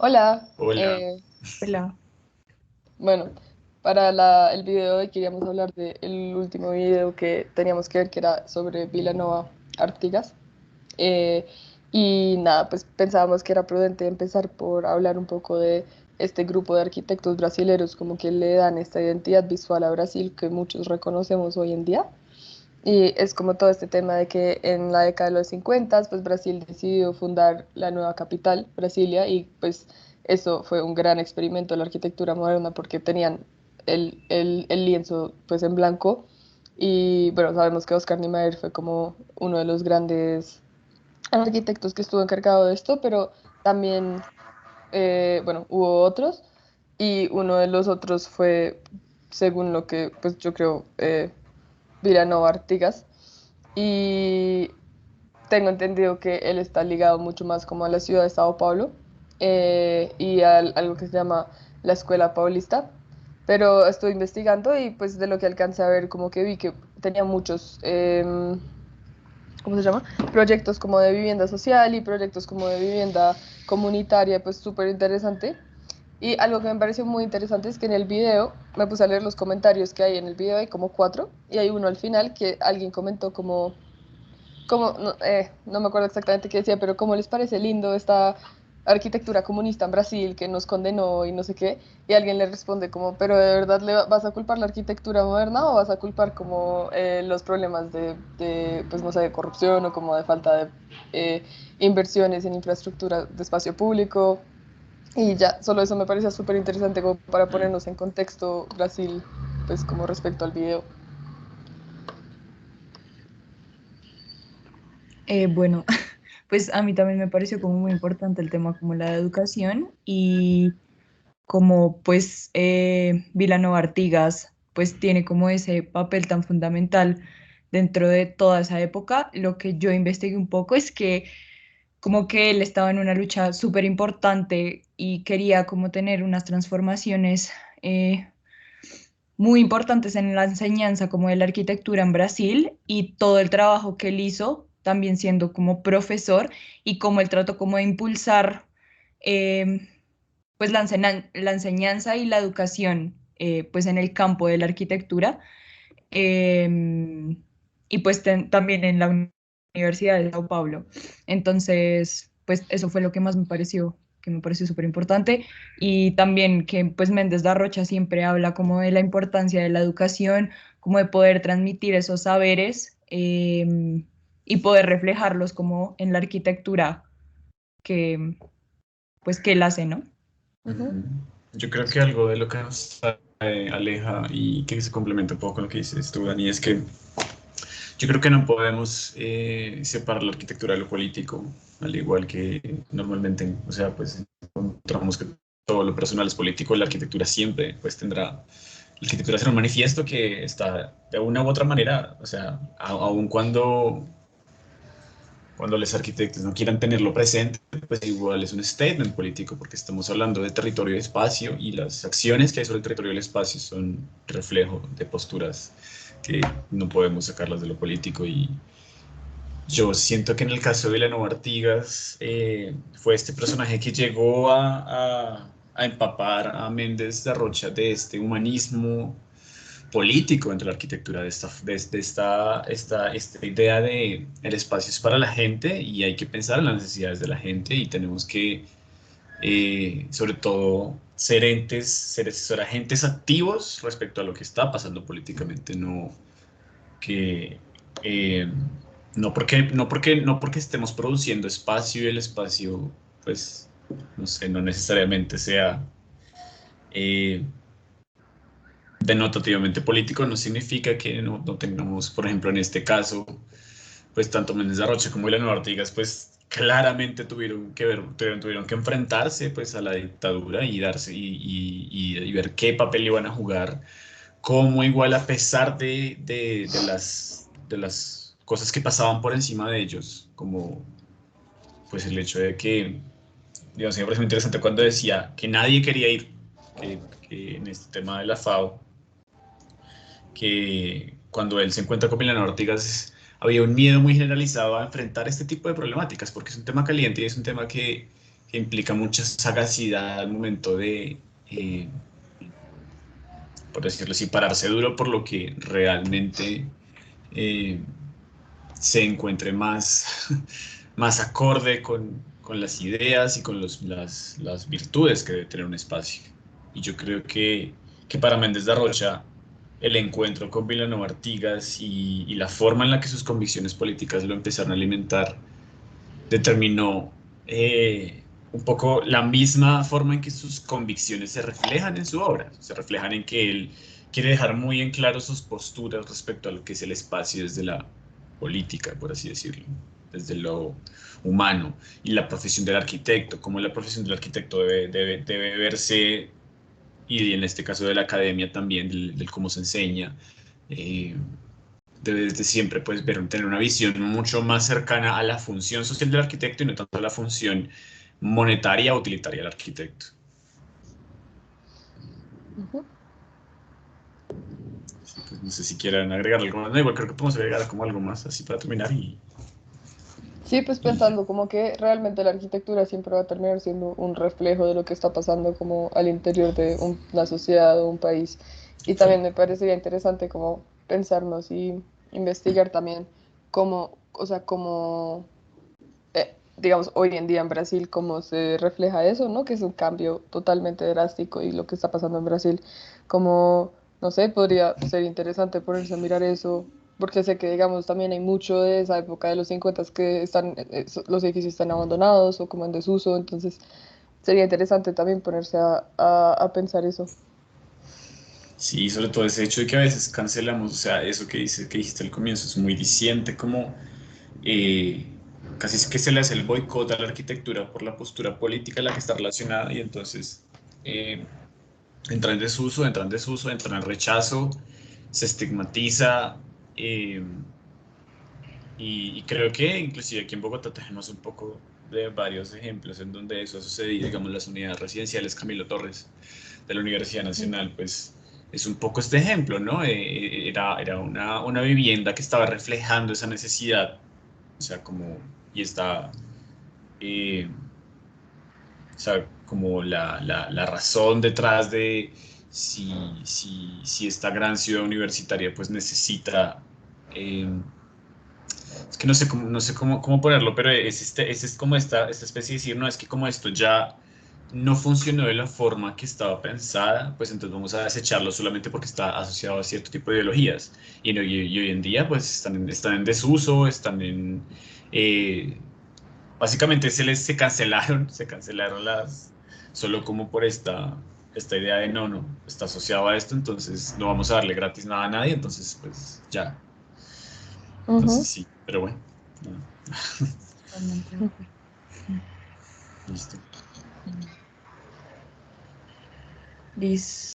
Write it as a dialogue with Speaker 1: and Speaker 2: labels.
Speaker 1: Hola,
Speaker 2: Hola.
Speaker 3: Hola.
Speaker 1: bueno, para el video de hoy queríamos hablar del último video que teníamos que ver, que era sobre Vilanova Artigas. Eh, y nada, pues pensábamos que era prudente empezar por hablar un poco de este grupo de arquitectos brasileños, como que le dan esta identidad visual a Brasil que muchos reconocemos hoy en día. Y es como todo este tema de que en la década de los 50, pues Brasil decidió fundar la nueva capital, Brasilia, y pues eso fue un gran experimento de la arquitectura moderna porque tenían el lienzo pues en blanco y bueno, sabemos que Oscar Niemeyer fue como uno de los grandes arquitectos que estuvo encargado de esto, pero también, bueno, hubo otros y uno de los otros fue, según lo que pues yo creo, Vilanova Artigas. Y tengo entendido que él está ligado mucho más como a la ciudad de Sao Paulo y a algo que se llama la Escuela Paulista. Pero estoy investigando y pues de lo que alcancé a ver, como que vi que tenía muchos, ¿cómo se llama? Proyectos como de vivienda social y proyectos como de vivienda comunitaria, pues súper interesante. Y algo que me pareció muy interesante es que en el video, me puse a leer los comentarios que hay en el video, hay como cuatro, y hay uno al final que alguien comentó como no, no me acuerdo exactamente qué decía, pero cómo les parece lindo esta arquitectura comunista en Brasil que nos condenó y no sé qué, y alguien le responde como, pero ¿de verdad vas a culpar la arquitectura moderna o vas a culpar como los problemas pues no sé, de corrupción o como de falta de inversiones en infraestructura de espacio público? Y ya, solo eso me parecía súper interesante como para
Speaker 2: Mm.
Speaker 1: ponernos en contexto Brasil, pues como respecto al video.
Speaker 3: Bueno, pues a mí también me pareció como muy importante el tema como la de educación y como pues Vilanova Artigas pues tiene como ese papel tan fundamental dentro de toda esa época. Lo que yo investigué un poco es que como que él estaba en una lucha súper importante y quería como tener unas transformaciones muy importantes en la enseñanza como de la arquitectura en Brasil y todo el trabajo que él hizo, también siendo como profesor y cómo él trató como de impulsar eh, pues la enseñanza y la educación pues en el campo de la arquitectura y pues también en la Universidad de Sao Paulo. Entonces, pues eso fue lo que me pareció súper importante. Y también que pues Méndez da Rocha siempre habla como de la importancia de la educación, como de poder transmitir esos saberes y poder reflejarlos como en la arquitectura que pues que él hace, ¿no?
Speaker 1: Ujú.
Speaker 2: Ujú. Yo creo que algo de lo que nos aleja y que se complementa un poco con lo que dices tú, Dani, es que yo creo que no podemos separar la arquitectura de lo político, al igual que normalmente, o sea, pues encontramos que todo lo personal es político, la arquitectura siempre pues tendrá, la arquitectura será un manifiesto que está de una u otra manera, o sea, aun cuando los arquitectos no quieran tenerlo presente, pues igual es un statement político, porque estamos hablando de territorio y espacio, y las acciones que hay sobre el territorio y el espacio son reflejo de posturas que no podemos sacarlas de lo político. Y yo siento que en el caso de Vilanova Artigas fue este personaje que llegó a empapar a Méndez de Rocha de este humanismo político entre la arquitectura, esta idea de el espacio es para la gente y hay que pensar en las necesidades de la gente y tenemos que, sobre todo, ser agentes activos respecto a lo que está pasando políticamente, no que... eh, no porque estemos produciendo espacio y el espacio, pues, no sé, no necesariamente sea eh, denotativamente político, no significa que no tengamos, por ejemplo, en este caso, pues tanto Méndez de Rocha como Eleanor Artigas, pues claramente tuvieron que enfrentarse pues a la dictadura y darse y ver qué papel iban a jugar, como igual a pesar de las cosas que pasaban por encima de ellos, como pues el hecho de que, digamos, me parece muy interesante cuando decía que nadie quería ir, que en este tema de la FAO que cuando él se encuentra con Milano Ortigas había un miedo muy generalizado a enfrentar este tipo de problemáticas, porque es un tema caliente y es un tema que que implica mucha sagacidad al momento de, por decirlo así, pararse duro por lo que realmente eh, se encuentre más, más acorde con las ideas y con las virtudes que debe tener un espacio. Y yo creo que para Méndez de Rocha, el encuentro con Vilanova Artigas y la forma en la que sus convicciones políticas lo empezaron a alimentar determinó un poco la misma forma en que sus convicciones se reflejan en su obra, se reflejan en que él quiere dejar muy en claro sus posturas respecto a lo que es el espacio desde la política, por así decirlo, desde lo humano, y la profesión del arquitecto, cómo la profesión del arquitecto debe verse, y en este caso de la academia también, del cómo se enseña. eh, Debe desde siempre pues, tener una visión mucho más cercana a la función social del arquitecto y no tanto a la función monetaria o utilitaria del arquitecto.
Speaker 1: Ujú.
Speaker 2: Sí, pues, no sé si quieran agregar algo más. No, igual creo que podemos agregar como algo más así para terminar
Speaker 1: Sí, pues
Speaker 2: y ya.
Speaker 1: pensando como que realmente la arquitectura siempre va a terminar siendo un reflejo de lo que está pasando como al interior de una sociedad o un país. Y
Speaker 2: Total.
Speaker 1: también me parecería interesante como pensarnos y investigar también cómo, o sea, cómo, digamos, hoy en día en Brasil, cómo se refleja eso, ¿no? Que es un cambio totalmente drástico y lo que está pasando en Brasil, como, no sé, podría ser interesante ponerse a mirar eso, porque sé que, digamos, también hay mucho de esa época de los 50 que están, los edificios están abandonados o como en desuso, entonces sería interesante también ponerse a pensar eso.
Speaker 2: Sí, sobre todo ese hecho de que a veces cancelamos, o sea, eso que dijiste al comienzo es muy diciente, como eh, casi es que se le hace el boicot a la arquitectura por la postura política a la que está relacionada y entonces eh, entra en desuso, entra en rechazo, se estigmatiza eh, y creo que inclusive aquí en Bogotá tenemos un poco de varios ejemplos en donde eso ha sucedido, digamos las unidades residenciales Camilo Torres de la Universidad Nacional, pues es un poco este ejemplo, ¿no? Era una vivienda que estaba reflejando esa necesidad, o sea, como, y está, eh, o sea, como la razón detrás de si esta gran ciudad universitaria pues necesita, eh, es que no sé cómo, no sé cómo ponerlo, pero es como esta especie de decir, no, es que como esto ya no funcionó de la forma que estaba pensada, pues entonces vamos a desecharlo solamente porque está asociado a cierto tipo de ideologías. Y, y hoy en día pues están en desuso, están en... eh, básicamente se cancelaron solo como por esta idea de no, no, está asociado a esto, entonces no vamos a darle gratis nada a nadie, entonces pues ya, entonces
Speaker 1: Ujú.
Speaker 2: sí, pero bueno, no,
Speaker 3: Totalmente de acuerdo.
Speaker 2: listo.
Speaker 3: Listo.